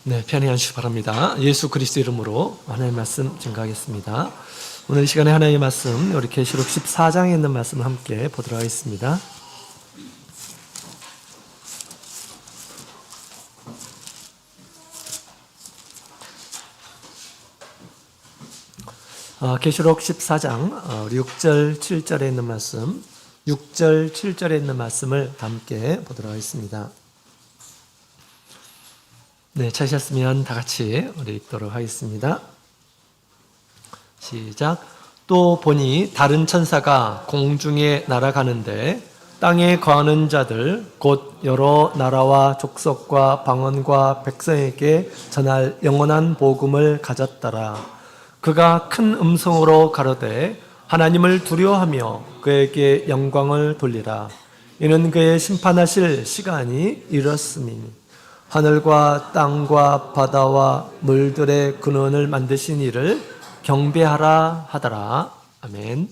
네, 편히 앉으시기 바랍니다. 예수 그리스도 이름으로 하나님의 말씀 증거하겠습니다. 오늘 이 시간에 하나님의 말씀, 우리 계시록 14장에 있는 말씀을 함께 보도록 하겠습니다. 계시록 14장 우리 6절, 7절에 있는 말씀, 6절, 7절에 있는 말씀을 함께 보도록 하겠습니다. 네, 찾으셨으면 다 같이 우리 읽도록 하겠습니다. 시작. 또 보니 다른 천사가 공중에 날아가는데 땅에 거하는 자들 곧 여러 나라와 족속과 방언과 백성에게 전할 영원한 복음을 가졌더라. 그가 큰 음성으로 가로되 하나님을 두려워하며 그에게 영광을 돌리라. 이는 그의 심판하실 시간이 이렇음이니 하늘과 땅과 바다와 물들의 근원을 만드신 이를 경배하라 하더라. 아멘.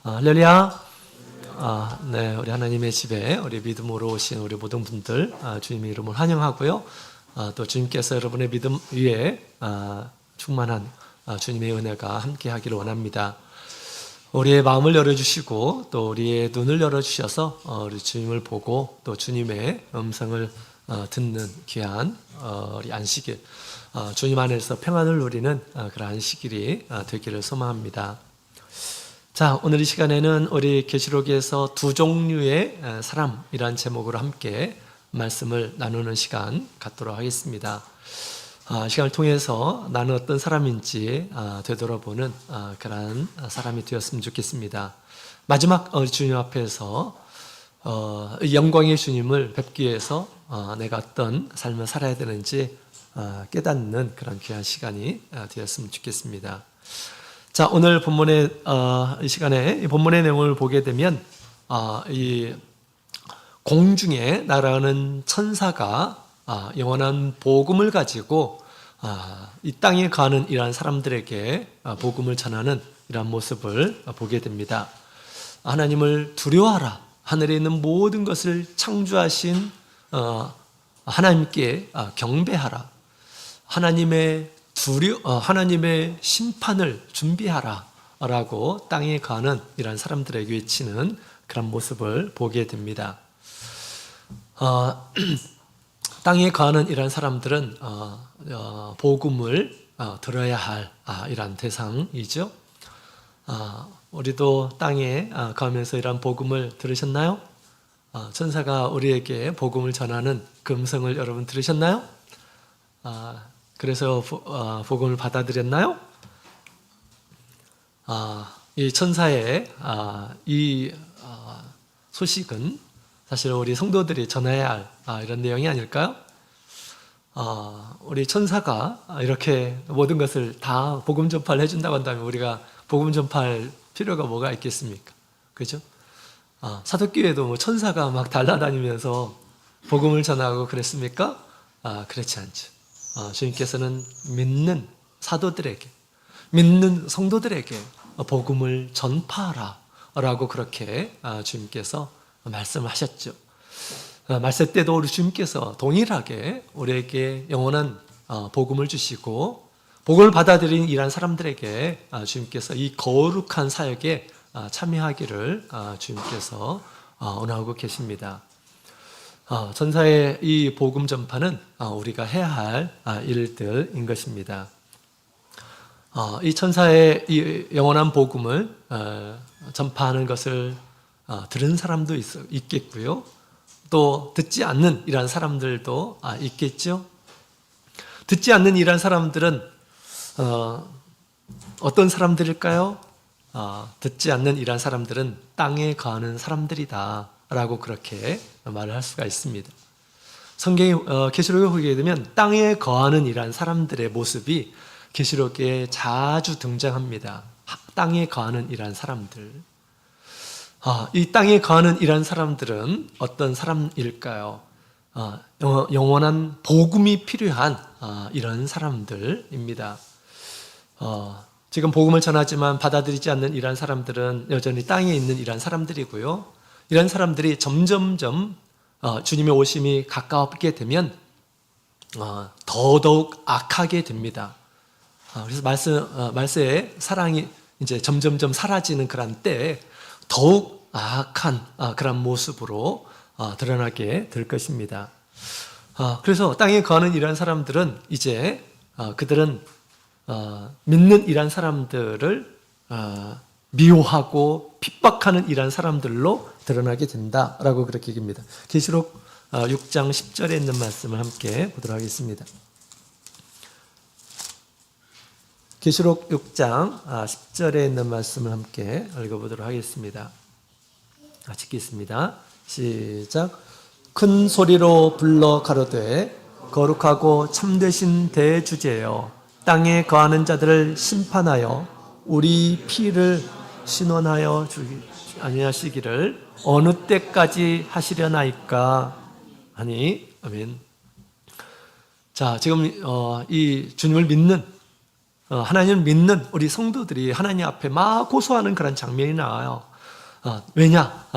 할렐루야. 네, 우리 하나님의 집에 우리 믿음으로 오신 우리 모든 분들 주님의 이름을 환영하고요. 또 주님께서 여러분의 믿음 위에 충만한 주님의 은혜가 함께하기를 원합니다. 우리의 마음을 열어주시고 또 우리의 눈을 열어주셔서 우리 주님을 보고 또 주님의 음성을 듣는 귀한 우리 안식일, 주님 안에서 평안을 누리는 그런 안식일이 되기를 소망합니다. 자, 오늘 이 시간에는 우리 계시록에서 두 종류의 사람이란 제목으로 함께 말씀을 나누는 시간 갖도록 하겠습니다. 시간을 통해서 나는 어떤 사람인지 되돌아보는 그런 사람이 되었으면 좋겠습니다. 마지막 주님 앞에서 영광의 주님을 뵙기 위해서 내가 어떤 삶을 살아야 되는지 깨닫는 그런 귀한 시간이 되었으면 좋겠습니다. 자, 오늘 본문의 이 시간에 이 본문의 내용을 보게 되면 이 공중에 날아가는 천사가 영원한 복음을 가지고 이 땅에 가는 이러한 사람들에게 복음을 전하는 이러한 모습을 보게 됩니다. 하나님을 두려워하라. 하늘에 있는 모든 것을 창조하신 하나님께 경배하라. 하나님의 심판을 준비하라. 라고 땅에 가는 이러한 사람들에게 외치는 그런 모습을 보게 됩니다. 땅에 거하는 이런 사람들은 복음을 들어야 할 이런 대상이죠. 우리도 땅에 거하면서 이런 복음을 들으셨나요? 천사가 우리에게 복음을 전하는 그 음성을 여러분 들으셨나요? 그래서 복음을 받아들였나요? 이 천사의 이 소식은 사실 우리 성도들이 전해야 할 이런 내용이 아닐까요? 우리 천사가 이렇게 모든 것을 다 복음 전파를 해준다고 한다면 우리가 복음 전파할 필요가 뭐가 있겠습니까? 그죠? 사도교회도 뭐 천사가 막 달라다니면서 복음을 전하고 그랬습니까? 그렇지 않죠. 주님께서는 믿는 사도들에게, 믿는 성도들에게 복음을 전파하라 라고 그렇게 주님께서 말씀하셨죠. 말씀 때도 우리 주님께서 동일하게 우리에게 영원한 복음을 주시고 복음을 받아들인 이러한 사람들에게 주님께서 이 거룩한 사역에 참여하기를 주님께서 원하고 계십니다. 천사의 이 복음 전파는 우리가 해야 할 일들인 것입니다. 이 천사의 이 영원한 복음을 전파하는 것을 들은 사람도 있겠고요. 또 듣지 않는 이러한 사람들도 있겠죠. 듣지 않는 이러한 사람들은 어떤 사람들일까요? 듣지 않는 이러한 사람들은 땅에 거하는 사람들이다 라고 그렇게 말을 할 수가 있습니다. 성경의 계시록에 보게 되면 땅에 거하는 이러한 사람들의 모습이 계시록에 자주 등장합니다. 땅에 거하는 이러한 사람들. 이 땅에 거하는 이러한 사람들은 어떤 사람일까요? 영원한 복음이 필요한 이런 사람들입니다. 지금 복음을 전하지만 받아들이지 않는 이러한 사람들은 여전히 땅에 있는 이러한 사람들이고요. 이런 사람들이 점점점 주님의 오심이 가까웠게 되면 더더욱 악하게 됩니다. 그래서 말세에 사랑이 이제 점점점 사라지는 그런 때에 더욱 악한 그런 모습으로 드러나게 될 것입니다. 그래서 땅에 거하는 이러한 사람들은 이제 그들은 믿는 이러한 사람들을 미워하고 핍박하는 이러한 사람들로 드러나게 된다라고 그렇게 얘기합니다. 계시록 6장 10절에 있는 말씀을 함께 보도록 하겠습니다. 계시록 6장 10절에 있는 말씀을 함께 읽어보도록 하겠습니다. 읽겠습니다. 시작. 큰 소리로 불러 가로되 거룩하고 참되신 대주제여, 땅에 거하는 자들을 심판하여 우리 피를 신원하여 주지 아니하시기를 어느 때까지 하시려나이까 하니. 아멘. 자, 지금 이 주님을 믿는 하나님을 믿는 우리 성도들이 하나님 앞에 막 고소하는 그런 장면이 나와요. 왜냐?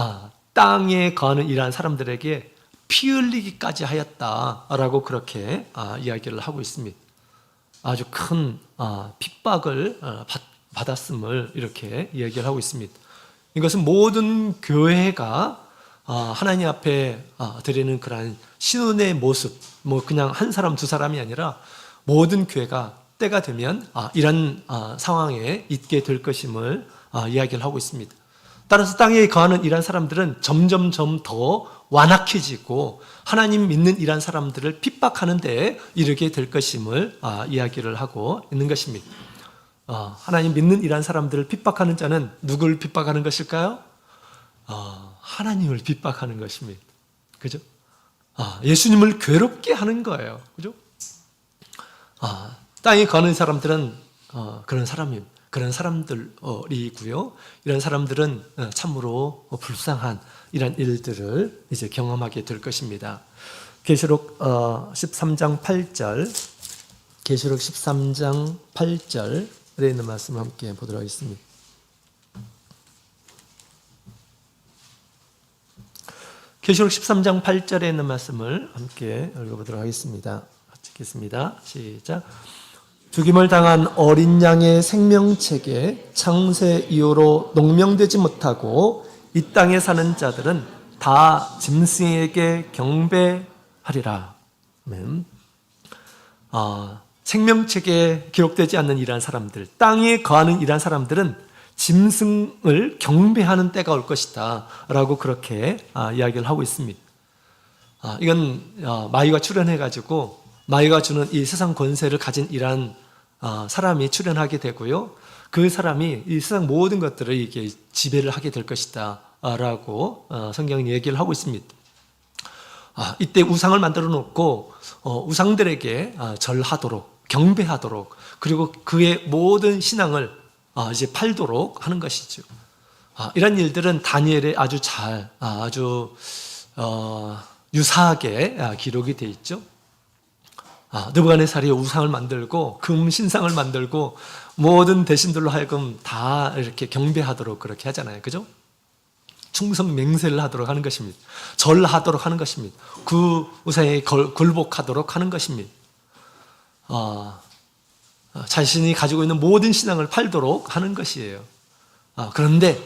땅에 거하는 이러한 사람들에게 피 흘리기까지 하였다라고 그렇게 이야기를 하고 있습니다. 아주 큰 핍박을 받았음을 이렇게 이야기를 하고 있습니다. 이것은 모든 교회가 하나님 앞에 드리는 그런 신혼의 모습, 뭐 그냥 한 사람 두 사람이 아니라 모든 교회가 때가 되면 이런 상황에 있게 될 것임을 이야기를 하고 있습니다. 따라서 땅에 거하는 이런 사람들은 점점점 더 완악해지고 하나님 믿는 이런 사람들을 핍박하는 데에 이르게 될 것임을 이야기를 하고 있는 것입니다. 하나님 믿는 이런 사람들을 핍박하는 자는 누구를 핍박하는 것일까요? 하나님을 핍박하는 것입니다. 그죠? 예수님을 괴롭게 하는 거예요. 그죠? 땅에 거하는 사람들은 그런 사람들이고요. 이런 사람들은 참으로 불쌍한 이런 일들을 이제 경험하게 될 것입니다. 계시록 13장 8절, 계시록 13장 8절에 있는 말씀을 함께 보도록 하겠습니다. 계시록 13장 8절에 있는 말씀을 함께 읽어보도록 하겠습니다. 같이 읽겠습니다. 시작. 죽임을 당한 어린 양의 생명책에 창세 이후로 농명되지 못하고 이 땅에 사는 자들은 다 짐승에게 경배하리라. 아멘. 생명책에 기록되지 않는 이러한 사람들, 땅에 거하는 이러한 사람들은 짐승을 경배하는 때가 올 것이다 라고 그렇게 이야기를 하고 있습니다. 이건 마귀가 출현해가지고 마귀가 주는 이 세상 권세를 가진 이러한 사람이 출현하게 되고요. 그 사람이 이 세상 모든 것들을 이게 지배를 하게 될 것이다 라고 성경은 얘기를 하고 있습니다. 이때 우상을 만들어 놓고 우상들에게 절하도록, 경배하도록, 그리고 그의 모든 신앙을 이제 팔도록 하는 것이죠. 이런 일들은 다니엘에 아주 유사하게 기록이 되어 있죠. 느부갓네살이 우상을 만들고 금 신상을 만들고 모든 대신들로 하여금 다 이렇게 경배하도록 그렇게 하잖아요. 그죠? 충성 맹세를 하도록 하는 것입니다. 절하도록 하는 것입니다. 그 우상에 굴복하도록 하는 것입니다. 자신이 가지고 있는 모든 신앙을 팔도록 하는 것이에요. 그런데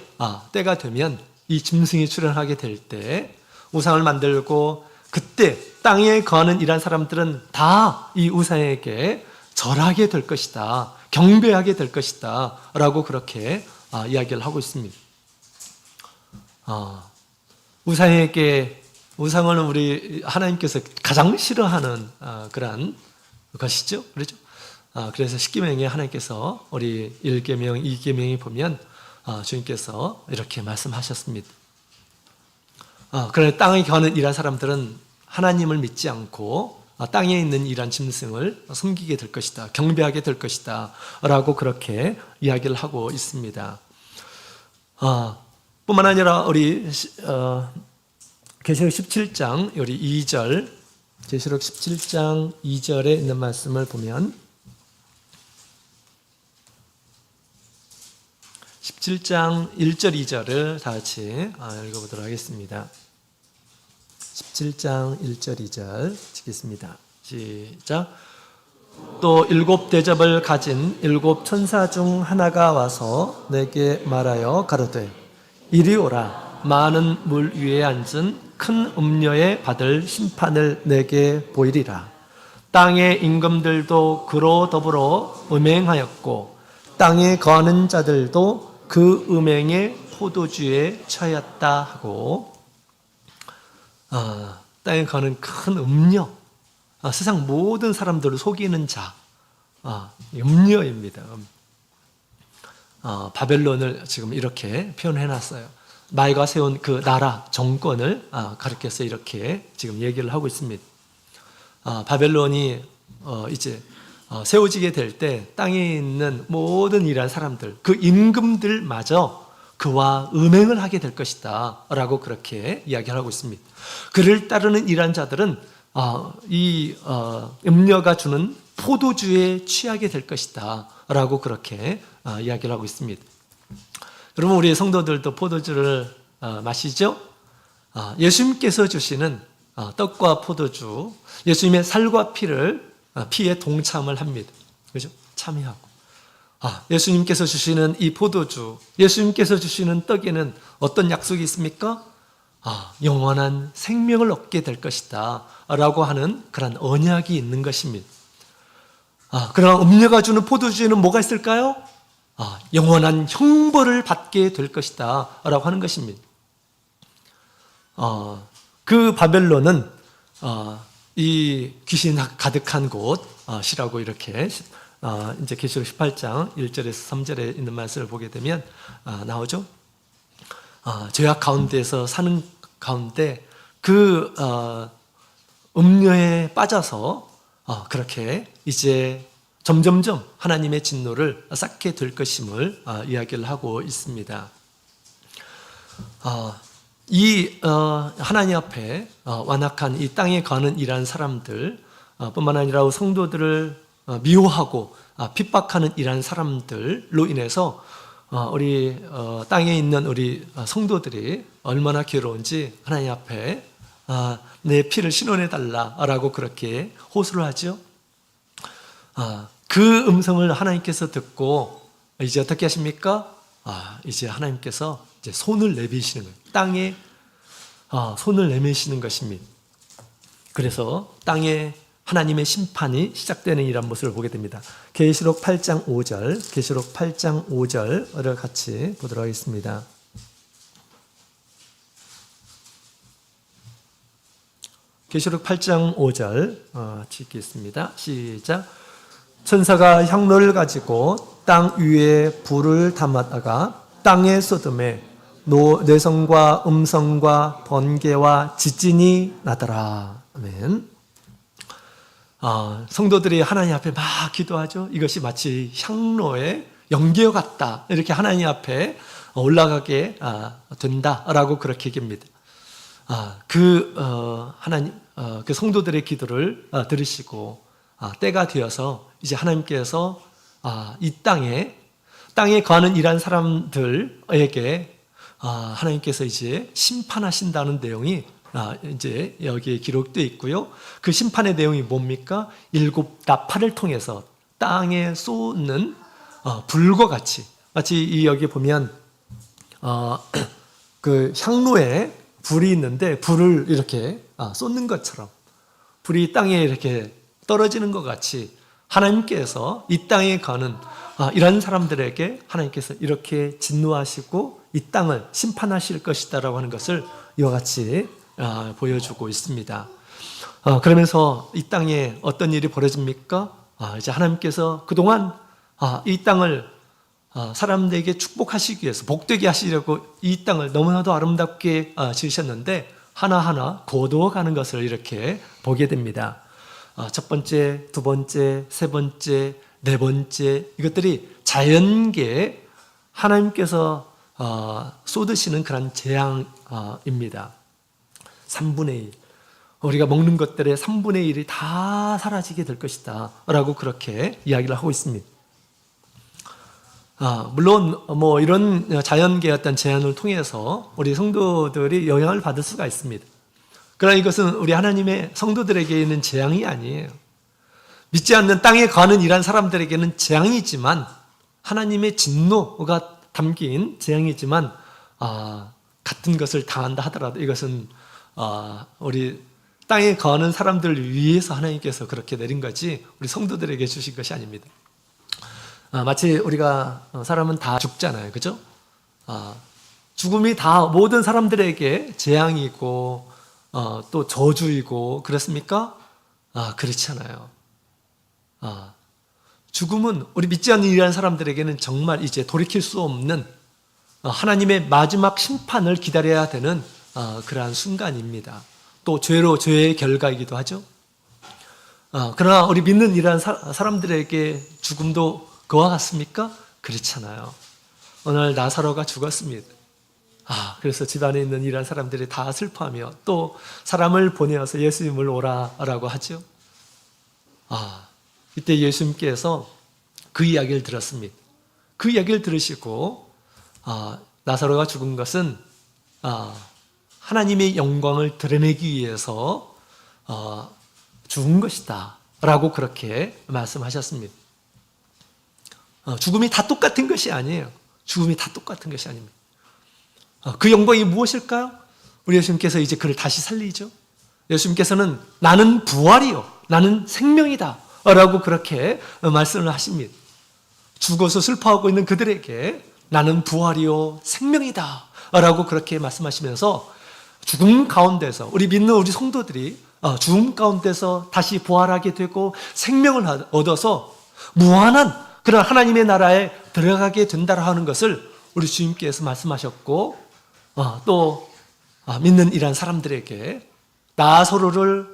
때가 되면 이 짐승이 출현하게 될 때 우상을 만들고 그때 땅에 거하는 이러한 사람들은 다 이 우상에게 절하게 될 것이다, 경배하게 될 것이다 라고 그렇게 이야기를 하고 있습니다. 우상은 우리 하나님께서 가장 싫어하는 그런 것이죠. 그렇죠? 그래서 십계명에 하나님께서 우리 1계명, 2계명에 보면 주님께서 이렇게 말씀하셨습니다. 그런데 땅에 거하는 이러한 사람들은 하나님을 믿지 않고 땅에 있는 이러한 짐승을 섬기게 될 것이다, 경배하게 될 것이다 라고 그렇게 이야기를 하고 있습니다. 뿐만 아니라 우리 계시록 17장 우리 2절, 계시록 17장 2절에 있는 말씀을 보면 17장 1절 2절을 다 같이 읽어보도록 하겠습니다. 17장 1절 2절 읽겠습니다. 시작. 또 7 대접을 가진 7 천사 중 하나가 와서 내게 말하여 가로되 이리 오라. 많은 물 위에 앉은 큰 음녀에 받을 심판을 내게 보이리라. 땅의 임금들도 그로 더불어 음행하였고 땅에 거하는 자들도 그 음행의 포도주에 처했다 하고, 땅에 거하는 큰 음녀, 세상 모든 사람들을 속이는 자, 음녀입니다. 바벨론을 지금 이렇게 표현해놨어요. 마이가 세운 그 나라 정권을 가리켜서 이렇게 지금 얘기를 하고 있습니다. 바벨론이 이제 세워지게 될 때 땅에 있는 모든 일한 사람들, 그 임금들마저 그와 음행을 하게 될 것이다 라고 그렇게 이야기를 하고 있습니다. 그를 따르는 일한 자들은 이 음녀가 주는 포도주에 취하게 될 것이다 라고 그렇게 이야기를 하고 있습니다. 여러분, 우리 성도들도 포도주를 마시죠? 예수님께서 주시는 떡과 포도주, 예수님의 살과 피에 동참을 합니다. 그죠? 참여하고. 예수님께서 주시는 이 포도주, 예수님께서 주시는 떡에는 어떤 약속이 있습니까? 영원한 생명을 얻게 될 것이다 라고 하는 그런 언약이 있는 것입니다. 그러나 음녀가 주는 포도주에는 뭐가 있을까요? 영원한 형벌을 받게 될 것이다 라고 하는 것입니다. 그 바벨론은 이 귀신 가득한 곳이라고 이렇게 이제 계시록 18장 1절에서 3절에 있는 말씀을 보게 되면 나오죠. 죄악 가운데에서 사는 가운데 그 음녀에 빠져서 그렇게 이제 점점점 하나님의 진노를 쌓게 될 것임을 이야기를 하고 있습니다. 이 하나님 앞에 완악한 이 땅에 거하는 이러한 사람들 뿐만 아니라 성도들을 미워하고 핍박하는 이러한 사람들로 인해서 우리 땅에 있는 우리 성도들이 얼마나 괴로운지 하나님 앞에 내 피를 신원해 달라라고 그렇게 호소를 하죠. 그 음성을 하나님께서 듣고 이제 어떻게 하십니까? 이제 하나님께서 이제 손을 내미시는 거예요. 땅에 손을 내미시는 것입니다. 그래서 땅에 하나님의 심판이 시작되는 이런 모습을 보게 됩니다. 계시록 8장 5절, 계시록 8장 5절을 같이 보도록 하겠습니다. 계시록 8장 5절 읽겠습니다. 시작. 천사가 향로를 가지고 땅 위에 불을 담았다가 땅의 소돔에 뇌성과 음성과 번개와 지진이 나더라. 아멘. 성도들이 하나님 앞에 막 기도하죠. 이것이 마치 향로의 연기와 같다. 이렇게 하나님 앞에 올라가게 된다라고 그렇게 얘기합니다. 하나님, 그 성도들의 기도를 들으시고 때가 되어서 이제 하나님께서 이 땅에 거하는 이러한 사람들에게 하나님께서 이제 심판하신다는 내용이 이제 여기에 기록되어 있고요. 그 심판의 내용이 뭡니까? 7 나팔을 통해서 땅에 쏟는 불과 같이, 마치 여기 보면 그 향로에 불이 있는데 불을 이렇게 쏟는 것처럼 불이 땅에 이렇게 떨어지는 것 같이 하나님께서 이 땅에 가는 이런 사람들에게 하나님께서 이렇게 진노하시고 이 땅을 심판하실 것이다라고 하는 것을 이와 같이 보여주고 있습니다. 그러면서 이 땅에 어떤 일이 벌어집니까? 이제 하나님께서 그동안 이 땅을 사람들에게 축복하시기 위해서 복되게 하시려고 이 땅을 너무나도 아름답게 지으셨는데 하나하나 고도가는 것을 이렇게 보게 됩니다. 첫 번째, 두 번째, 세 번째, 네 번째, 이것들이 자연계에 하나님께서 쏟으시는 그런 재앙입니다. 3분의 1. 우리가 먹는 것들의 3분의 1이 다 사라지게 될 것이다 라고 그렇게 이야기를 하고 있습니다. 물론 뭐 이런 자연계의 어떤 제한을 통해서 우리 성도들이 영향을 받을 수가 있습니다. 그러나 이것은 우리 하나님의 성도들에게 있는 재앙이 아니에요. 믿지 않는 땅에 거하는 이란 사람들에게는 재앙이지만, 하나님의 진노가 담긴 재앙이지만, 같은 것을 당한다 하더라도 이것은 우리 땅에 거하는 사람들을 위해서 하나님께서 그렇게 내린 거지 우리 성도들에게 주신 것이 아닙니다. 마치 우리가 사람은 다 죽잖아요, 그죠? 죽음이 다 모든 사람들에게 재앙이고 또 저주이고 그렇습니까? 그렇지 않아요. 죽음은 우리 믿지 않는 이러한 사람들에게는 정말 이제 돌이킬 수 없는 하나님의 마지막 심판을 기다려야 되는 그러한 순간입니다. 또 죄의 결과이기도 하죠. 그러나 우리 믿는 이러한 사람들에게 죽음도 그와 같습니까? 그렇잖아요. 오늘 나사로가 죽었습니다. 그래서 집안에 있는 이러한 사람들이 다 슬퍼하며 또 사람을 보내어서 예수님을 오라라고 하죠. 이때 예수님께서 그 이야기를 들었습니다. 그 이야기를 들으시고 나사로가 죽은 것은 하나님의 영광을 드러내기 위해서 죽은 것이다 라고 그렇게 말씀하셨습니다. 죽음이 다 똑같은 것이 아니에요. 죽음이 다 똑같은 것이 아닙니다. 그 영광이 무엇일까요? 우리 예수님께서 이제 그를 다시 살리죠. 예수님께서는 나는 부활이요 나는 생명이다 라고 그렇게 말씀을 하십니다. 죽어서 슬퍼하고 있는 그들에게 나는 부활이요 생명이다 라고 그렇게 말씀하시면서 죽음 가운데서 우리 믿는 우리 성도들이 죽음 가운데서 다시 부활하게 되고 생명을 얻어서 무한한 그런 하나님의 나라에 들어가게 된다고 하는 것을 우리 주님께서 말씀하셨고, 또 믿는 이러한 사람들에게 나사로를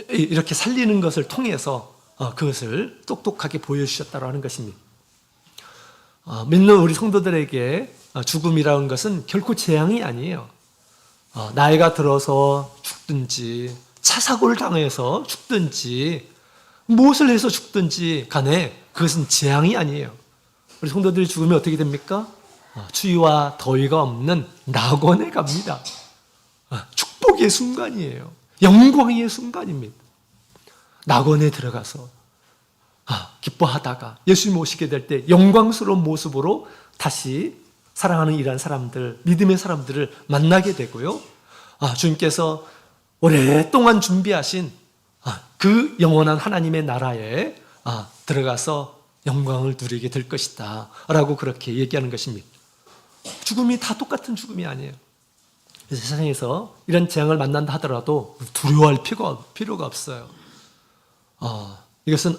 이렇게 살리는 것을 통해서 그것을 똑똑하게 보여주셨다고 하는 것입니다. 믿는 우리 성도들에게 죽음이라는 것은 결코 재앙이 아니에요. 나이가 들어서 죽든지 차 사고를 당해서 죽든지 무엇을 해서 죽든지 간에 그것은 재앙이 아니에요. 우리 성도들이 죽으면 어떻게 됩니까? 추위와 더위가 없는 낙원에 갑니다. 축복의 순간이에요. 영광의 순간입니다. 낙원에 들어가서 기뻐하다가 예수님 오시게 될 때 영광스러운 모습으로 다시 사랑하는 이러한 사람들, 믿음의 사람들을 만나게 되고요. 주님께서 오랫동안 준비하신 그 영원한 하나님의 나라에 들어가서 영광을 누리게 될 것이다 라고 그렇게 얘기하는 것입니다. 죽음이 다 똑같은 죽음이 아니에요. 그래서 세상에서 이런 재앙을 만난다 하더라도 두려워할 필요가 없어요. 이것은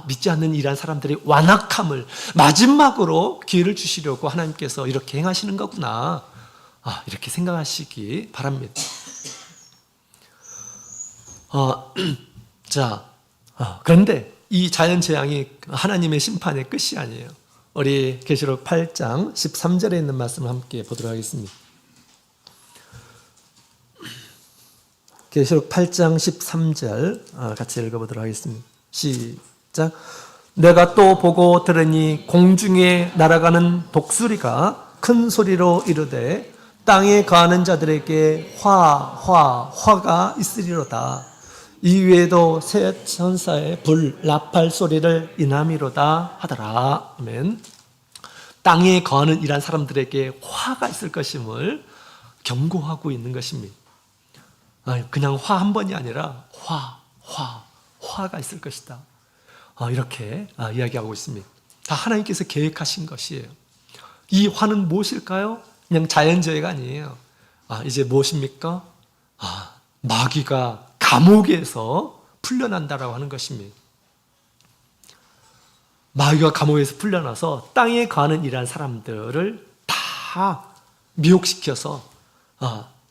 믿지 않는 이러한 사람들의 완악함을 마지막으로 기회를 주시려고 하나님께서 이렇게 행하시는 거구나, 이렇게 생각하시기 바랍니다. 그런데 이 자연재앙이 하나님의 심판의 끝이 아니에요. 우리 계시록 8장 13절에 있는 말씀을 함께 보도록 하겠습니다. 계시록 8장 13절 같이 읽어보도록 하겠습니다. 시작. 내가 또 보고 들으니 공중에 날아가는 독수리가 큰 소리로 이르되 땅에 거하는 자들에게 화가 있으리로다. 이외에도 새 천사의 불 나팔 소리를 인함이로다 하더라. 아멘. 땅에 거하는 이란 사람들에게 화가 있을 것임을 경고하고 있는 것입니다. 그냥 화 한 번이 아니라 화가 있을 것이다. 이렇게 이야기하고 있습니다. 다 하나님께서 계획하신 것이에요. 이 화는 무엇일까요? 그냥 자연재해가 아니에요. 이제 무엇입니까? 마귀가 감옥에서 풀려난다라고 하는 것입니다. 마귀가 감옥에서 풀려나서 땅에 거하는 이러한 사람들을 다 미혹시켜서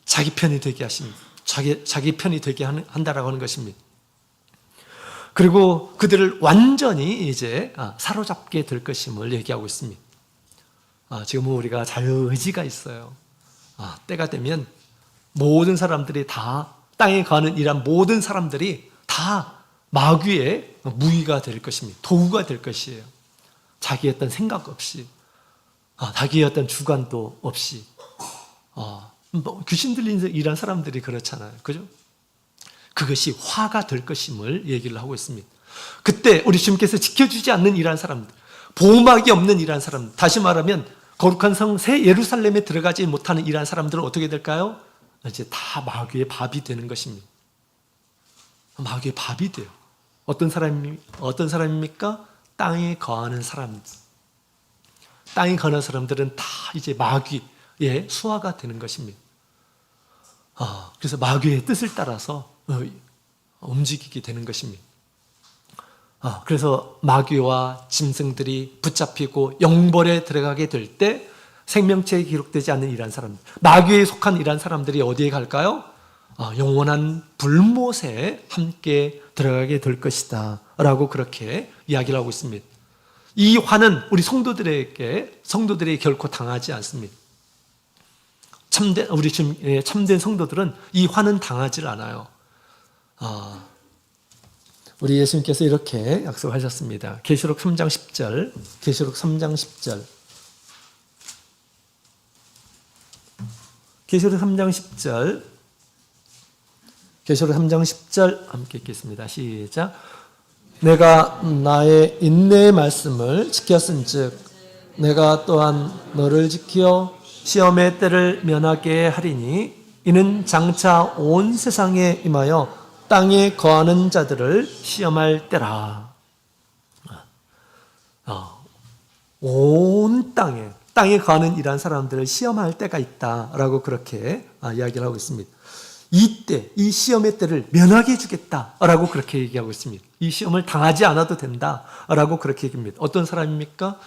자기 편이 되게 하십니다. 자기 편이 되게 한다라고 하는 것입니다. 그리고 그들을 완전히 이제 사로잡게 될 것임을 얘기하고 있습니다. 지금은 우리가 자유의지가 있어요. 때가 되면 모든 사람들이 다 땅에 거하는 이란 모든 사람들이 다 마귀의 무기가 될 것입니다. 도구가 될 것이에요. 자기의 어떤 생각 없이, 자기의 어떤 주관도 없이 귀신 들린 일한 사람들이 그렇잖아요. 그죠? 그것이 화가 될 것임을 얘기를 하고 있습니다. 그때 우리 주님께서 지켜주지 않는 이러한 사람들, 보호막이 없는 이러한 사람들, 다시 말하면 거룩한 성 새 예루살렘에 들어가지 못하는 이러한 사람들은 어떻게 될까요? 이제 다 마귀의 밥이 되는 것입니다. 마귀의 밥이 돼요. 어떤 사람입니까? 땅에 거하는 사람들. 땅에 거하는 사람들은 다 이제 마귀의 수하가 되는 것입니다. 그래서 마귀의 뜻을 따라서 움직이게 되는 것입니다. 그래서 마귀와 짐승들이 붙잡히고 영벌에 들어가게 될 때 생명체에 기록되지 않는 이러한 사람들, 마귀에 속한 이러한 사람들이 어디에 갈까요? 영원한 불못에 함께 들어가게 될 것이다 라고 그렇게 이야기를 하고 있습니다. 이 화는 우리 성도들에게 결코 당하지 않습니다. 우리 참된 성도들은 이 화는 당하지 않아요. 우리 예수님께서 이렇게 약속하셨습니다. 계시록 3장 10절, 계시록 3장 10절, 계시록 3장 10절, 계시록 3장 10절 함께 읽겠습니다. 시작. 내가 나의 인내의 말씀을 지켰은즉 내가 또한 너를 지켜 시험의 때를 면하게 하리니 이는 장차 온 세상에 임하여 땅에 거하는 자들을 시험할 때라. 온 땅에 거하는 이러한 사람들을 시험할 때가 있다라고 그렇게 이야기를 하고 있습니다. 이때, 이 시험의 때를 면하게 해주겠다라고 그렇게 얘기하고 있습니다. 이 시험을 당하지 않아도 된다라고 그렇게 얘기합니다. 어떤 사람입니까?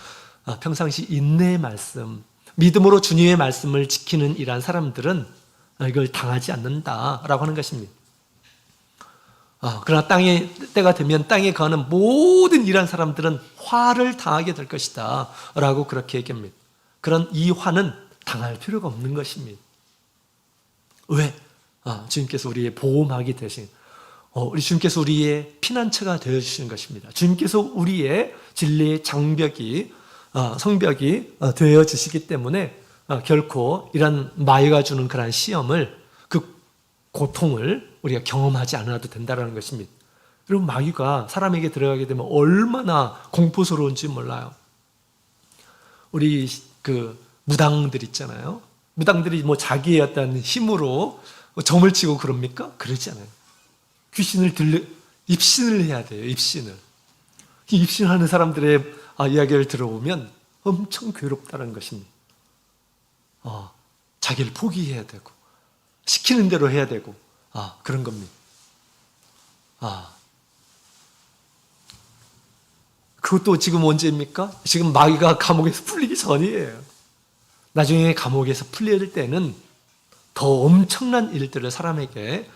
평상시 인내의 말씀, 믿음으로 주님의 말씀을 지키는 이러한 사람들은 이걸 당하지 않는다라고 하는 것입니다. 그러나 때가 되면 땅에 거하는 모든 이러한 사람들은 화를 당하게 될 것이다 라고 그렇게 얘기합니다. 그런 이 화는 당할 필요가 없는 것입니다. 왜? 주님께서 우리의 보호막이 되신, 우리 주님께서 우리의 피난처가 되어주시는 것입니다. 주님께서 우리의 진리의 장벽이, 성벽이 되어주시기 때문에 결코 이런 마귀가 주는 그런 시험을, 그 고통을 우리가 경험하지 않아도 된다는 것입니다. 여러분, 마귀가 사람에게 들어가게 되면 얼마나 공포스러운지 몰라요. 우리 그 무당들 있잖아요. 무당들이 뭐 자기의 어떤 힘으로 점을 치고 그럽니까? 그러지 않아요. 입신을 해야 돼요. 입신하는 사람들의 이야기를 들어보면 엄청 괴롭다는 것입니다. 자기를 포기해야 되고 시키는 대로 해야 되고 그런 겁니다. 그것도 지금 언제입니까? 지금 마귀가 감옥에서 풀리기 전이에요. 나중에 감옥에서 풀릴 때는 더 엄청난 일들을 사람에게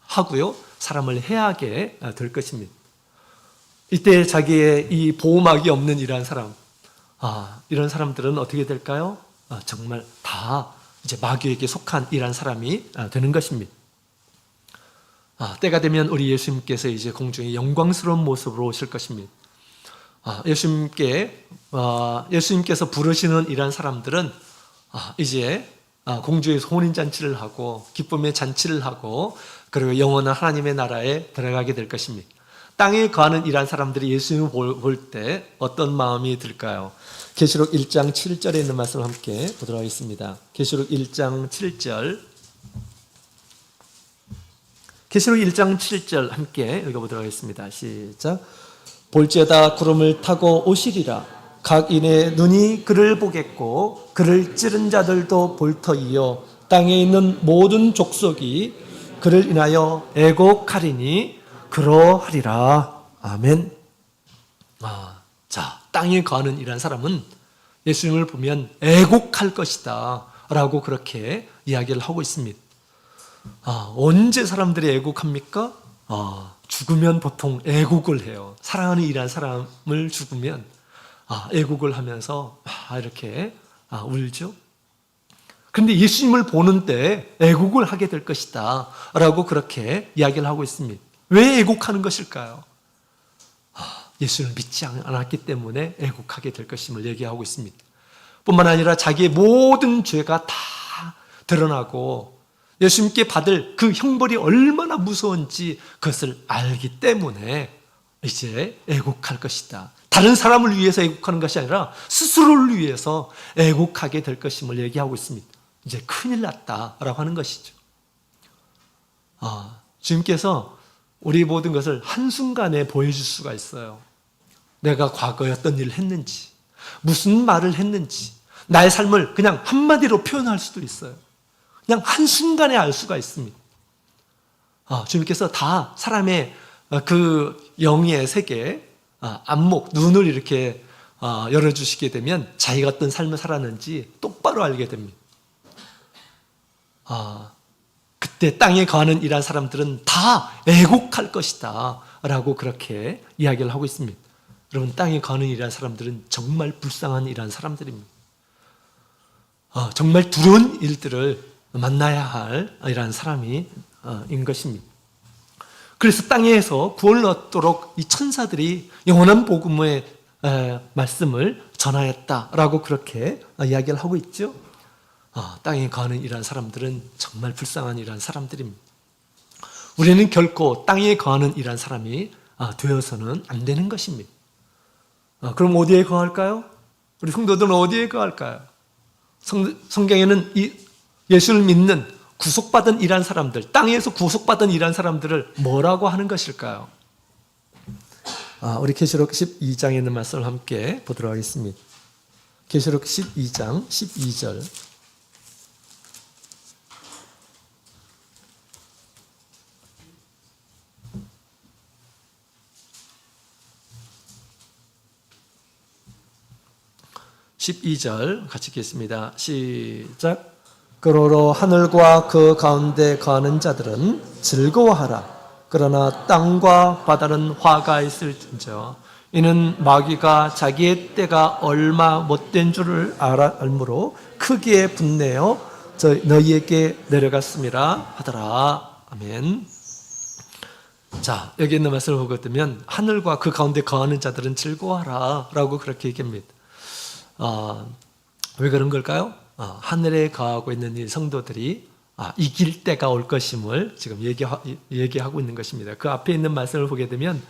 하고요, 사람을 해하게 될 것입니다. 이때 자기의 이 보호막이 없는 이러한 사람, 이런 사람들은 어떻게 될까요? 정말 다 이제 마귀에게 속한 이러한 사람이 되는 것입니다. 때가 되면 우리 예수님께서 이제 공중에 영광스러운 모습으로 오실 것입니다. 예수님께서 부르시는 이러한 사람들은 이제 공주에서 혼인잔치를 하고 기쁨의 잔치를 하고 그리고 영원한 하나님의 나라에 들어가게 될 것입니다. 땅에 거하는 이러한 사람들이 예수님을 볼 때 어떤 마음이 들까요? 계시록 1장 7절에 있는 말씀을 함께 보도록 하겠습니다. 계시록 1장 7절, 계시록 1장 7절 함께 읽어보도록 하겠습니다. 시작. 볼지어다 구름을 타고 오시리라. 각 인의 눈이 그를 보겠고 그를 찌른 자들도 볼 터이요 땅에 있는 모든 족속이 그를 인하여 애곡하리니 그러하리라. 아멘. 자, 땅에 거하는 이런 사람은 예수님을 보면 애곡할 것이다 라고 그렇게 이야기를 하고 있습니다. 언제 사람들이 애곡합니까? 죽으면 보통 애곡을 해요. 사랑하는 이런 사람을 죽으면 애곡을 하면서 이렇게 울죠. 그런데 예수님을 보는 때 애곡을 하게 될 것이다 라고 그렇게 이야기를 하고 있습니다. 왜 애곡하는 것일까요? 예수를 믿지 않았기 때문에 애곡하게 될 것임을 얘기하고 있습니다. 뿐만 아니라 자기의 모든 죄가 다 드러나고 예수님께 받을 그 형벌이 얼마나 무서운지 그것을 알기 때문에 이제 애국할 것이다. 다른 사람을 위해서 애국하는 것이 아니라 스스로를 위해서 애국하게 될 것임을 얘기하고 있습니다. 이제 큰일 났다라고 하는 것이죠. 주님께서 우리 모든 것을 한순간에 보여줄 수가 있어요. 내가 과거에 어떤 일을 했는지, 무슨 말을 했는지, 나의 삶을 그냥 한마디로 표현할 수도 있어요. 그냥 한순간에 알 수가 있습니다. 주님께서 다 사람의 그 영의 세계, 안목, 눈을 이렇게 열어주시게 되면 자기가 어떤 삶을 살았는지 똑바로 알게 됩니다. 그때 땅에 거하는 이란 사람들은 다 애곡할 것이다 라고 그렇게 이야기를 하고 있습니다. 여러분, 땅에 거하는 이란 사람들은 정말 불쌍한 이란 사람들입니다. 정말 두려운 일들을 만나야 할 이란 사람이 인 것입니다. 그래서 땅에서 구원을 얻도록 이 천사들이 영원한 복음의 말씀을 전하였다라고 그렇게 이야기를 하고 있죠. 땅에 거하는 이란 사람들은 정말 불쌍한 이란 사람들입니다. 우리는 결코 땅에 거하는 이란 사람이 되어서는 안 되는 것입니다. 그럼 어디에 거할까요? 우리 성도들은 어디에 거할까요? 성경에는 예수를 믿는 구속받은 이란 사람들, 땅에서 구속받은 이란 사람들을 뭐라고 하는 것일까요? 우리 계시록 12장에 있는 말씀을 함께 보도록 하겠습니다. 계시록 12장 12절. (12절) 같이 읽겠습니다. 시작. 그러므로 하늘과 그 가운데 거하는 자들은 즐거워하라. 그러나 땅과 바다는 화가 있을진저 이는 마귀가 자기의 때가 얼마 못된 줄을 알므로 크게 분내어 너희에게 내려갔음이라 하더라. 아멘. 자, 여기 있는 말씀을 보게 되면 하늘과 그 가운데 거하는 자들은 즐거워하라 라고 그렇게 얘기합니다. 왜 그런 걸까요? 하늘에 거하고 있는 이 성도들이 이길 때가 올 것임을 지금 얘기하고 있는 것입니다. 그 앞에 있는 말씀을 보게 되면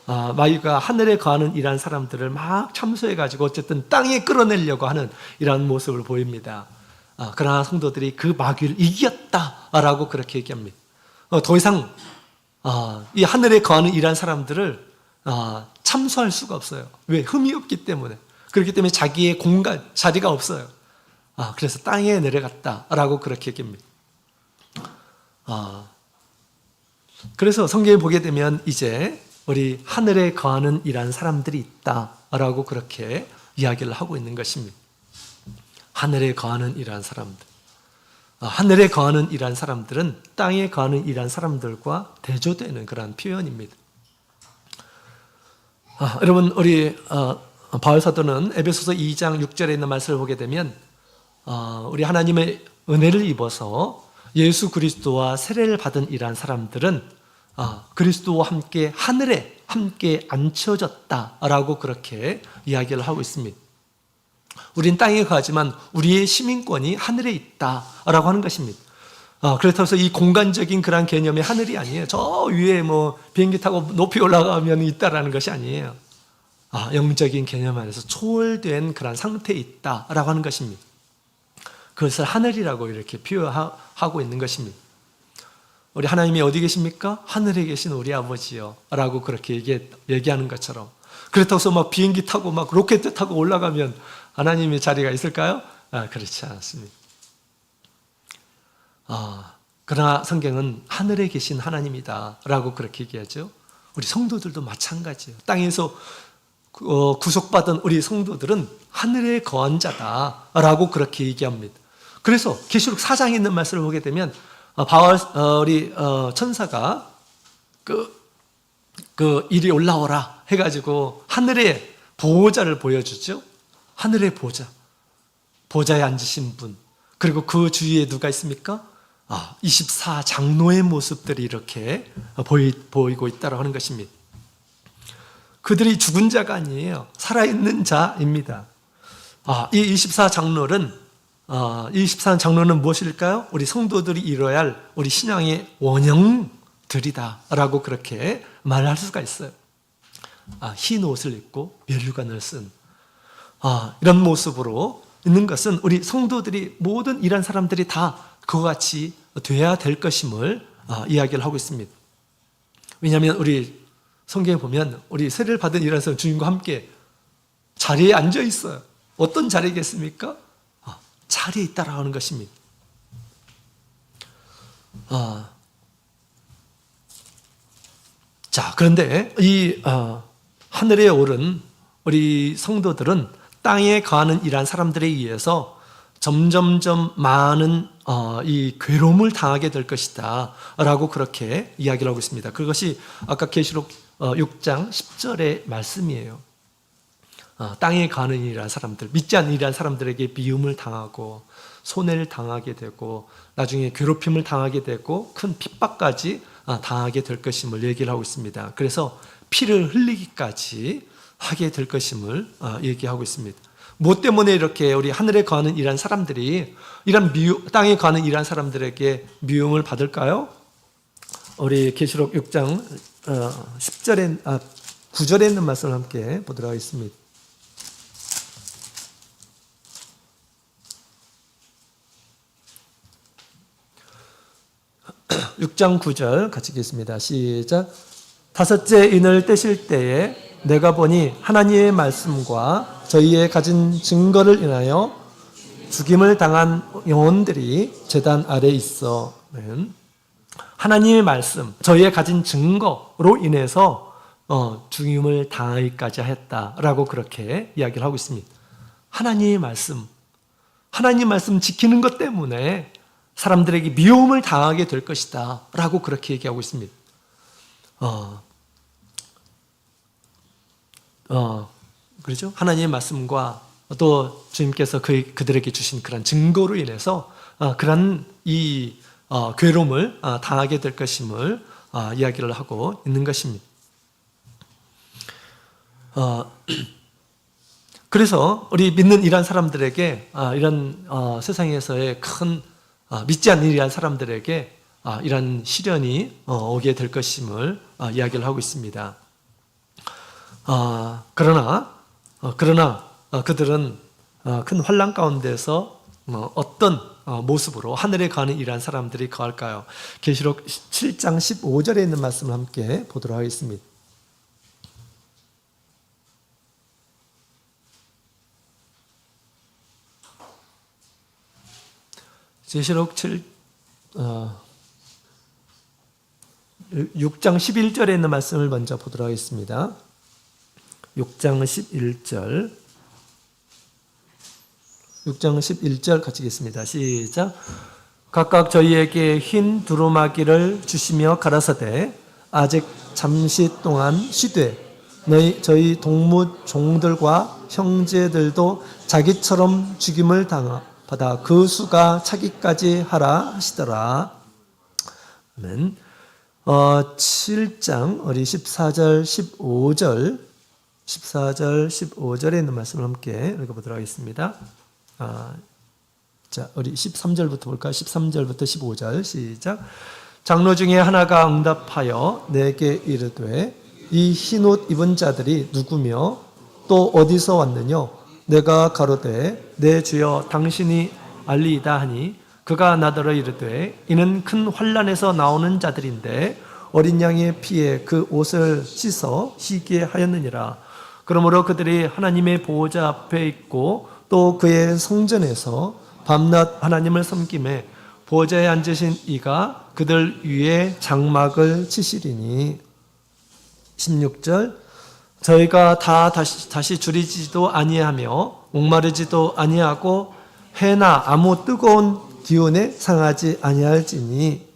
마귀가 하늘에 거하는 이런 사람들을 막 참소해가지고 어쨌든 땅에 끌어내려고 하는 이런 모습을 보입니다. 그러나 성도들이 그 마귀를 이겼다라고 그렇게 얘기합니다. 더 이상 이 하늘에 거하는 이런 사람들을 참소할 수가 없어요. 왜? 흠이 없기 때문에. 그렇기 때문에 자기의 공간, 자리가 없어요. 그래서 땅에 내려갔다라고 그렇게 얘기합니다. 그래서 성경에 보게 되면 이제 우리 하늘에 거하는 이란 사람들이 있다라고 그렇게 이야기를 하고 있는 것입니다. 하늘에 거하는 이란 사람들. 하늘에 거하는 이란 사람들은 땅에 거하는 이란 사람들과 대조되는 그런 표현입니다. 여러분, 우리 바울 사도는 에베소서 2장 6절에 있는 말씀을 보게 되면 우리 하나님의 은혜를 입어서 예수 그리스도와 세례를 받은 이러한 사람들은 그리스도와 함께 하늘에 함께 앉혀졌다라고 그렇게 이야기를 하고 있습니다. 우린 땅에 거하지만 우리의 시민권이 하늘에 있다라고 하는 것입니다. 그렇다고 해서 이 공간적인 그런 개념의 하늘이 아니에요. 저 위에 뭐 비행기 타고 높이 올라가면 있다라는 것이 아니에요. 영적인 개념 안에서 초월된 그런 상태에 있다라고 하는 것입니다. 그것을 하늘이라고 이렇게 표현하고 있는 것입니다. 우리 하나님이 어디 계십니까? 하늘에 계신 우리 아버지요 라고 그렇게 얘기하는 것처럼, 그렇다고 해서 막 비행기 타고 막 로켓 타고 올라가면 하나님의 자리가 있을까요? 그렇지 않습니다. 그러나 성경은 하늘에 계신 하나님이다 라고 그렇게 얘기하죠. 우리 성도들도 마찬가지예요. 땅에서 구속받은 우리 성도들은 하늘에 거한 자다라고 그렇게 얘기합니다. 그래서 계시록 4장에 있는 말씀을 보게 되면 우리 천사가 이리 올라오라 해가지고 하늘의 보호자를 보여주죠. 하늘의 보좌에 앉으신 분, 그리고 그 주위에 누가 있습니까? 24장로의 모습들이 이렇게 보이고 있다고 하는 것입니다. 그들이 죽은 자가 아니에요. 살아있는 자입니다. 이 24장로는 이 14는 장로는 무엇일까요? 우리 성도들이 이뤄야 할 우리 신앙의 원형들이다 라고 그렇게 말할 수가 있어요. 흰 옷을 입고 면류관을 쓴 이런 모습으로 있는 것은 우리 성도들이 모든 이런 사람들이 다 그와 같이 돼야 될 것임을 이야기를 하고 있습니다. 왜냐하면 우리 성경에 보면 우리 세례를 받은 이런 사람 주님과 함께 자리에 앉아 있어요. 어떤 자리겠습니까? 자리에 있다라고 하는 것입니다. 자, 그런데 이 하늘에 오른 우리 성도들은 땅에 거하는 이러한 사람들에 의해서 점점점 많은 이 괴로움을 당하게 될 것이다 라고 그렇게 이야기를 하고 있습니다. 그것이 아까 계시록 6장 10절의 말씀이에요. 땅에 거하는 이러한 사람들, 믿지 않는 이러한 사람들에게 미움을 당하고 손해를 당하게 되고 나중에 괴롭힘을 당하게 되고 큰 핍박까지 당하게 될 것임을 얘기를 하고 있습니다. 그래서 피를 흘리기까지 하게 될 것임을 얘기하고 있습니다. 뭐 때문에 이렇게 우리 하늘에 거하는 이러한 사람들이 이런 땅에 거하는 이러한 사람들에게 미움을 받을까요? 우리 계시록 6장 9절에 있는 말씀을 함께 보도록 하겠습니다. 6장 9절 같이 읽겠습니다. 시작. 다섯째 인을 떼실 때에 내가 보니 하나님의 말씀과 저희의 가진 증거를 인하여 죽임을 당한 영혼들이 제단 아래 있어. 하나님의 말씀, 저희의 가진 증거로 인해서 죽임을 당하기까지 했다라고 그렇게 이야기를 하고 있습니다. 하나님의 말씀 지키는 것 때문에 사람들에게 미움을 당하게 될 것이다 라고 그렇게 얘기하고 있습니다. 그렇죠? 하나님의 말씀과 또 주님께서 그들에게 주신 그런 증거로 인해서 그런 이 괴로움을 당하게 될 것임을 이야기를 하고 있는 것입니다. 그래서 우리 믿는 이런 사람들에게 이런 세상에서의 큰 믿지 않는 이러한 사람들에게 이런 시련이 오게 될 것임을 이야기를 하고 있습니다. 그러나 그들은 큰 환난 가운데서 어떤 모습으로 하늘에 가는 이러한 사람들이 거할까요? 계시록 7장 15절에 있는 말씀을 함께 보도록 하겠습니다. 계시록 6장 11절에 있는 말씀을 먼저 보도록 하겠습니다. 6장 11절 6장 11절 같이 읽겠습니다. 시작. 각각 저희에게 흰 두루마기를 주시며 가라사대 아직 잠시 동안 쉬되 저희 동무 종들과 형제들도 자기처럼 죽임을 받아 그 수가 차기까지 하라 하시더라. 아멘. 7장 우리 14절 15절에 있는 말씀을 함께 읽어보도록 하겠습니다. 자, 우리 13절부터 볼까요? 13절부터 15절 시작. 장로 중에 하나가 응답하여 내게 이르되 이 흰옷 입은 자들이 누구며 또 어디서 왔느냐? 내가 가로되 내 주여 당신이 알리이다 하니 그가 나더러 이르되 이는 큰 환난에서 나오는 자들인데 어린 양의 피에 그 옷을 씻어 희게 하였느니라. 그러므로 그들이 하나님의 보호자 앞에 있고 또 그의 성전에서 밤낮 하나님을 섬김에 보호자에 앉으신 이가 그들 위에 장막을 치시리니. 16절 저희가 다 다시 줄이지도 아니하며 목마르지도 아니하고 해나 아무 뜨거운 기운에 상하지 아니할지니.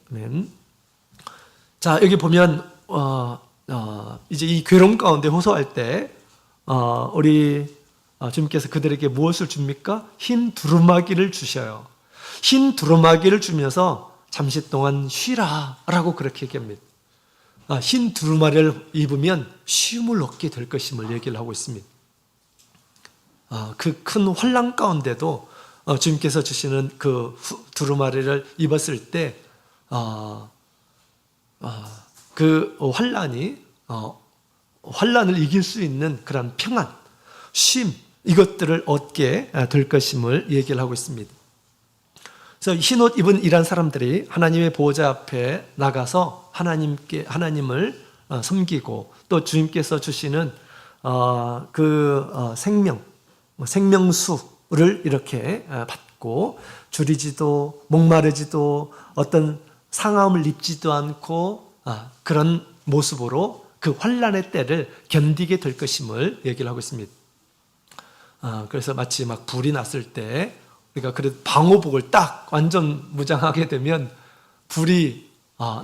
자, 여기 보면 이제 이 괴로움 가운데 호소할 때 우리 주님께서 그들에게 무엇을 줍니까? 흰 두루마기를 주셔요. 흰 두루마기를 주면서 잠시 동안 쉬라 라고 그렇게 얘기합니다. 흰 두루마리를 입으면 쉼을 얻게 될 것임을 얘기를 하고 있습니다. 그 큰 환난 가운데도 주님께서 주시는 그 두루마리를 입었을 때 그 환란을 이길 수 있는 그런 평안, 쉼, 이것들을 얻게 될 것임을 얘기를 하고 있습니다. 그래서 흰옷 입은 이란 사람들이 하나님의 보호자 앞에 나가서 하나님을 섬기고 또 주님께서 주시는 생명수를 이렇게 받고 줄이지도 목마르지도 어떤 상함을 입지도 않고 그런 모습으로 그 환란의 때를 견디게 될 것임을 얘기를 하고 있습니다. 그래서 마치 막 불이 났을 때 우리가 그래도 방호복을 딱 완전 무장하게 되면 불이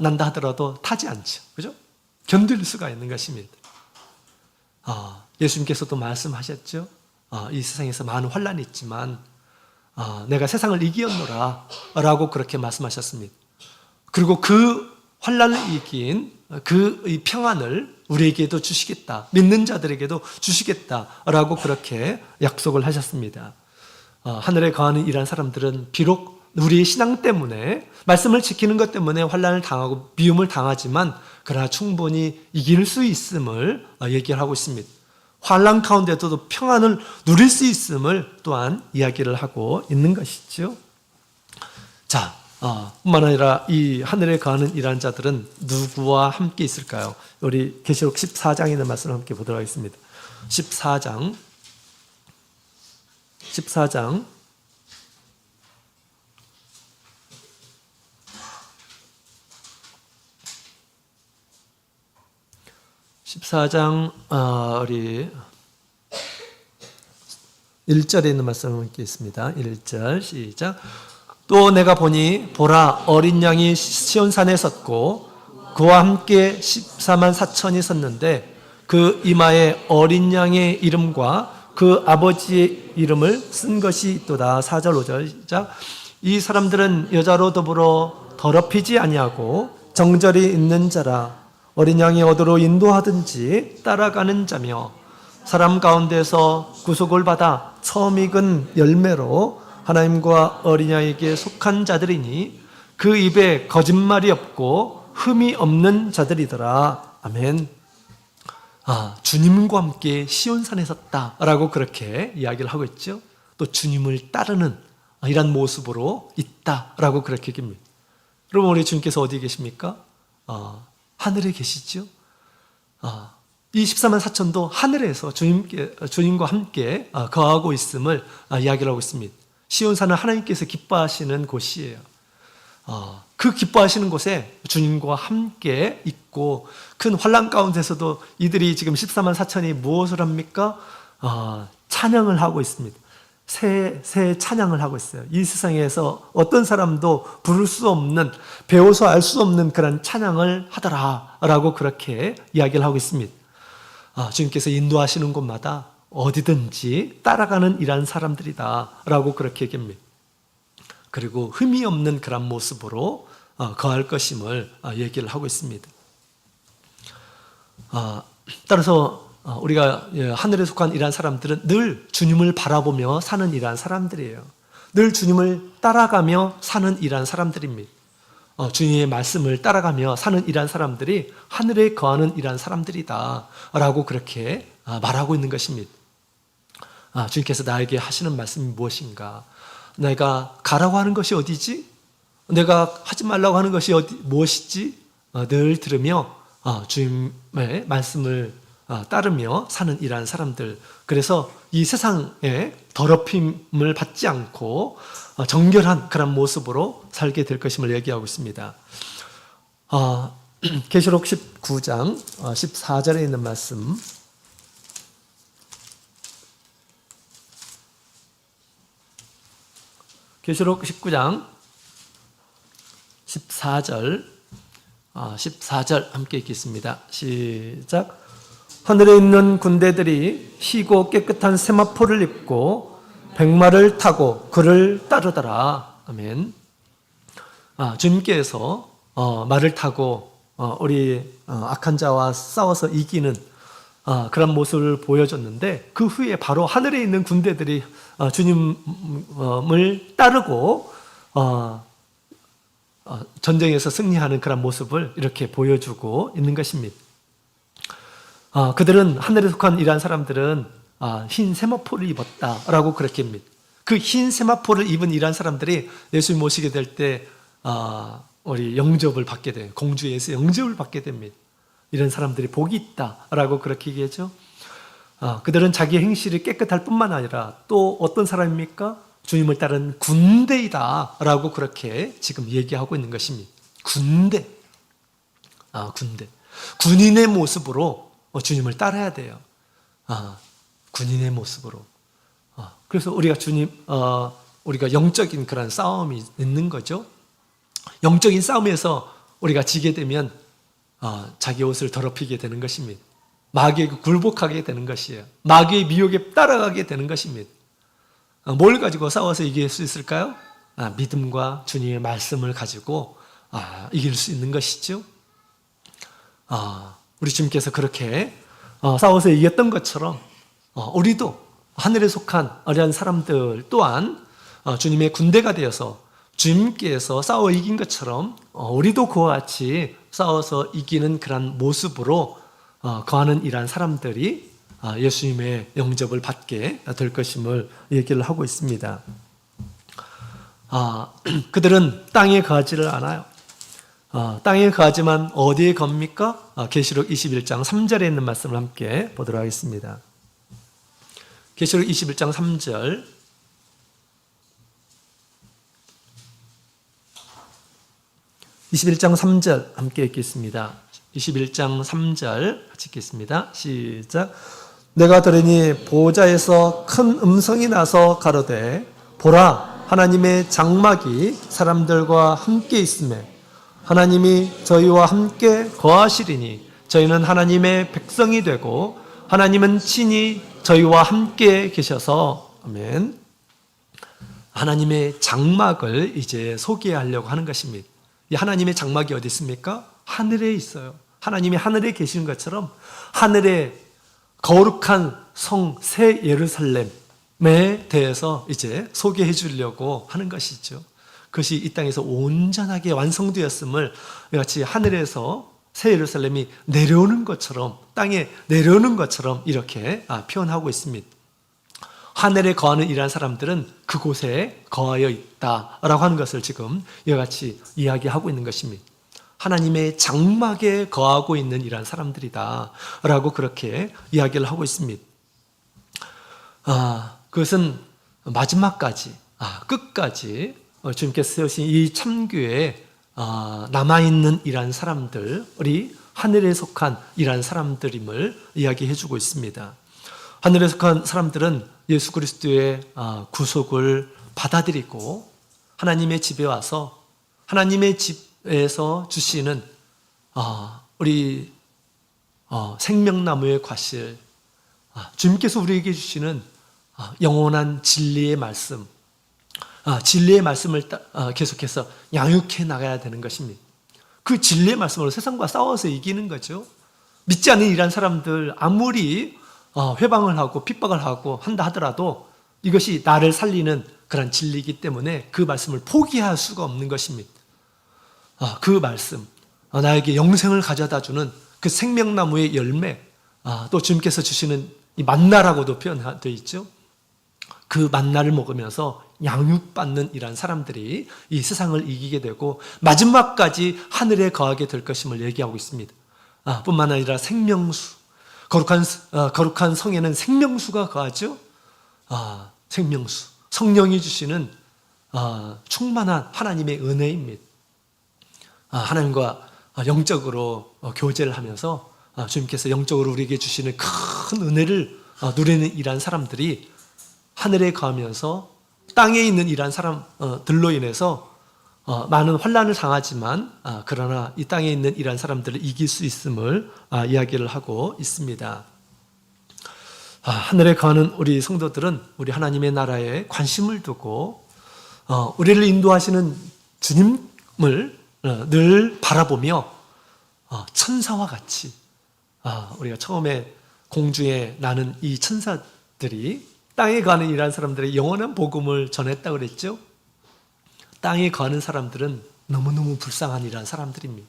난다 하더라도 타지 않죠. 그죠? 견딜 수가 있는 것입니다. 예수님께서도 말씀하셨죠. 이 세상에서 많은 환란이 있지만 내가 세상을 이기었노라 라고 그렇게 말씀하셨습니다. 그리고 그 환란을 이긴 그 평안을 우리에게도 주시겠다. 믿는 자들에게도 주시겠다라고 그렇게 약속을 하셨습니다. 하늘에 거하는 이란 사람들은 비록 우리의 신앙 때문에 말씀을 지키는 것 때문에 환란을 당하고 미움을 당하지만 그러나 충분히 이길 수 있음을 얘기를 하고 있습니다. 환란 가운데서도 평안을 누릴 수 있음을 또한 이야기를 하고 있는 것이죠. 자, 뿐만 아니라 이 하늘에 거하는 이란 자들은 누구와 함께 있을까요? 우리 계시록 14장에 있는 말씀을 함께 보도록 하겠습니다. 14장 14장 우리 1절에 있는 말씀을 함께 있습니다. 1절 시작. 또 내가 보니 보라 어린 양이 시온산에 섰고 그와 함께 14만 4천이 섰는데 그 이마에 어린 양의 이름과 그 아버지의 이름을 쓴 것이 있도다. 4절 5절 시작. 이 사람들은 여자로 더불어 더럽히지 아니하고 정절이 있는 자라. 어린 양이 어디로 인도하든지 따라가는 자며 사람 가운데서 구속을 받아 처음 익은 열매로 하나님과 어린 양에게 속한 자들이니 그 입에 거짓말이 없고 흠이 없는 자들이더라. 아멘. 주님과 함께 시온산에 섰다라고 그렇게 이야기를 하고 있죠. 또 주님을 따르는 이런 모습으로 있다라고 그렇게 얘기합니다. 여러분, 우리 주님께서 어디 계십니까? 하늘에 계시죠. 이 14만 4천도 하늘에서 주님과 함께 거하고 있음을 이야기를 하고 있습니다. 시온산은 하나님께서 기뻐하시는 곳이에요. 그 기뻐하시는 곳에 주님과 함께 있고 큰 환난 가운데서도 이들이 지금 14만 4천이 무엇을 합니까? 찬양을 하고 있습니다. 새 찬양을 하고 있어요. 이 세상에서 어떤 사람도 부를 수 없는, 배워서 알 수 없는 그런 찬양을 하더라라고 그렇게 이야기를 하고 있습니다. 주님께서 인도하시는 곳마다 어디든지 따라가는 이란 사람들이다라고 그렇게 얘기합니다. 그리고 흠이 없는 그런 모습으로 거할 것임을 얘기를 하고 있습니다. 따라서 우리가 하늘에 속한 이란 사람들은 늘 주님을 바라보며 사는 이란 사람들이에요. 늘 주님을 따라가며 사는 이란 사람들입니다. 주님의 말씀을 따라가며 사는 이란 사람들이 하늘에 거하는 이란 사람들이다 라고 그렇게 말하고 있는 것입니다. 주님께서 나에게 하시는 말씀이 무엇인가? 내가 가라고 하는 것이 어디지? 내가 하지 말라고 하는 것이 무엇이지? 늘 들으며 주님의 말씀을 따르며 사는 이란 사람들. 그래서 이 세상에 더럽힘을 받지 않고 정결한 그런 모습으로 살게 될 것임을 얘기하고 있습니다. 계시록 19장 14절에 있는 말씀. 계시록 19장 14절 함께 읽겠습니다. 시작. 하늘에 있는 군대들이 희고 깨끗한 세마포를 입고 백마를 타고 그를 따르더라. 아멘. 주님께서 말을 타고 우리 악한 자와 싸워서 이기는 그런 모습을 보여줬는데 그 후에 바로 하늘에 있는 군대들이 주님을 따르고 전쟁에서 승리하는 그런 모습을 이렇게 보여주고 있는 것입니다. 그들은 하늘에 속한 이러한 사람들은 흰 세마포를 입었다라고 그렇게 합니다. 그 흰 세마포를 입은 이러한 사람들이 예수님 모시게 될 때 우리 영접을 받게 돼요. 공주에서 영접을 받게 됩니다. 이런 사람들이 복이 있다라고 그렇게 얘기하죠. 그들은 자기 행실이 깨끗할 뿐만 아니라 또 어떤 사람입니까? 주님을 따른 군대이다라고 그렇게 지금 얘기하고 있는 것입니다. 군대. 군인의 모습으로 주님을 따라야 돼요. 군인의 모습으로. 그래서 우리가 영적인 그런 싸움이 있는 거죠. 영적인 싸움에서 우리가 지게 되면 자기 옷을 더럽히게 되는 것입니다. 마귀에게 굴복하게 되는 것이에요. 마귀의 미혹에 따라가게 되는 것입니다. 뭘 가지고 싸워서 이길 수 있을까요? 믿음과 주님의 말씀을 가지고 이길 수 있는 것이죠. 우리 주님께서 그렇게 싸워서 이겼던 것처럼 우리도 하늘에 속한 어려운 사람들 또한 주님의 군대가 되어서 주님께서 싸워 이긴 것처럼 우리도 그와 같이 싸워서 이기는 그런 모습으로 거하는 이러한 사람들이 예수님의 영접을 받게 될 것임을 얘기를 하고 있습니다. 그들은 땅에 거하지를 않아요. 땅에 거하지만 어디에 겁니까? 계시록 21장 3절에 있는 말씀을 함께 보도록 하겠습니다. 계시록 21장 3절 21장 3절 함께 읽겠습니다. 21장 3절 같이 읽겠습니다. 시작. 내가 들으니 보호자에서 큰 음성이 나서 가로되 보라 하나님의 장막이 사람들과 함께 있으매 하나님이 저희와 함께 거하시리니 저희는 하나님의 백성이 되고 하나님은 친히 저희와 함께 계셔서 아멘. 하나님의 장막을 이제 소개하려고 하는 것입니다. 이 하나님의 장막이 어디 있습니까? 하늘에 있어요. 하나님이 하늘에 계시는 것처럼 하늘에 거룩한 성 새 예루살렘에 대해서 이제 소개해 주려고 하는 것이죠. 그것이 이 땅에서 온전하게 완성되었음을 같이 하늘에서 새 예루살렘이 내려오는 것처럼 땅에 내려오는 것처럼 이렇게 표현하고 있습니다. 하늘에 거하는 이러한 사람들은 그곳에 거하여 있다라고 하는 것을 지금 이와 같이 이야기하고 있는 것입니다. 하나님의 장막에 거하고 있는 이러한 사람들이다 라고 그렇게 이야기를 하고 있습니다. 그것은 마지막까지 끝까지 주님께서 세우신 이 참교에 남아있는 이러한 사람들, 우리 하늘에 속한 이러한 사람들임을 이야기해 주고 있습니다. 하늘에 속한 사람들은 예수 그리스도의 구속을 받아들이고 하나님의 집에 와서 하나님의 집에서 주시는 우리 생명나무의 과실, 주님께서 우리에게 주시는 영원한 진리의 말씀, 진리의 말씀을 계속해서 양육해 나가야 되는 것입니다. 그 진리의 말씀으로 세상과 싸워서 이기는 거죠. 믿지 않는 이러한 사람들 아무리 회방을 하고 핍박을 하고 한다 하더라도 이것이 나를 살리는 그런 진리이기 때문에 그 말씀을 포기할 수가 없는 것입니다. 그 말씀, 나에게 영생을 가져다 주는 그 생명나무의 열매, 또 주님께서 주시는 이 만나라고도 표현되어 있죠. 그 만나를 먹으면서 양육받는 이러한 사람들이 이 세상을 이기게 되고 마지막까지 하늘에 거하게 될 것임을 얘기하고 있습니다. 뿐만 아니라 생명수, 거룩한 성에는 생명수가 거하죠. 생명수, 성령이 주시는 충만한 하나님의 은혜입니다. 하나님과 영적으로 교제를 하면서 주님께서 영적으로 우리에게 주시는 큰 은혜를 누리는 이러한 사람들이 하늘에 거하면서 땅에 있는 이러한 사람들로 인해서 많은 환난을 당하지만 그러나 이 땅에 있는 이러한 사람들을 이길 수 있음을 이야기를 하고 있습니다. 하늘에 거하는 우리 성도들은 우리 하나님의 나라에 관심을 두고 우리를 인도하시는 주님을 늘 바라보며 천사와 같이 우리가 처음에 공중에 나는 이 천사들이 땅에 가는 일하는 사람들의 영원한 복음을 전했다고 그랬죠. 땅에 가는 사람들은 너무너무 불쌍한 일하는 사람들입니다.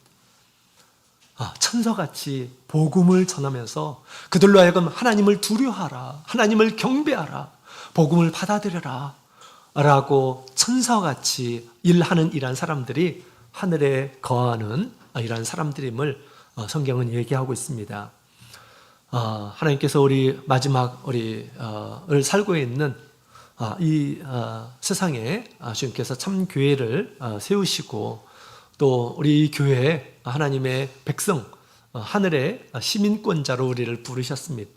천사같이 복음을 전하면서 그들로 하여금 하나님을 두려워하라, 하나님을 경배하라, 복음을 받아들여라 라고 천사같이 일하는 이러한 사람들이 하늘에 거하는 이러한 사람들임을 성경은 얘기하고 있습니다. 하나님께서 우리 마지막 우리를 살고 있는 이 세상에 주님께서 참 교회를 세우시고 또 우리 교회에 하나님의 백성, 하늘의 시민권자로 우리를 부르셨습니다.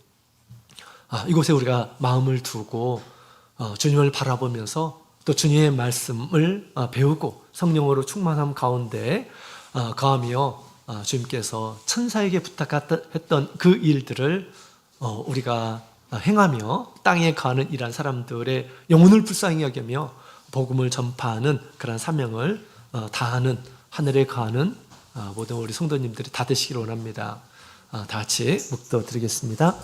이곳에 우리가 마음을 두고 주님을 바라보면서 또 주님의 말씀을 배우고 성령으로 충만함 가운데 거하며 주님께서 천사에게 부탁했던 그 일들을 우리가 행하며 땅에 가는 이러한 사람들의 영혼을 불쌍히 여기며 복음을 전파하는 그런 사명을 다하는 하늘에 가는 모든 우리 성도님들이 다 되시기를 원합니다. 다 같이 묵도 드리겠습니다.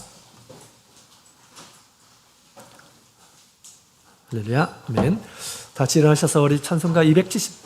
할렐루야, 아멘. 다 같이 일어나셔서 우리 찬송가 270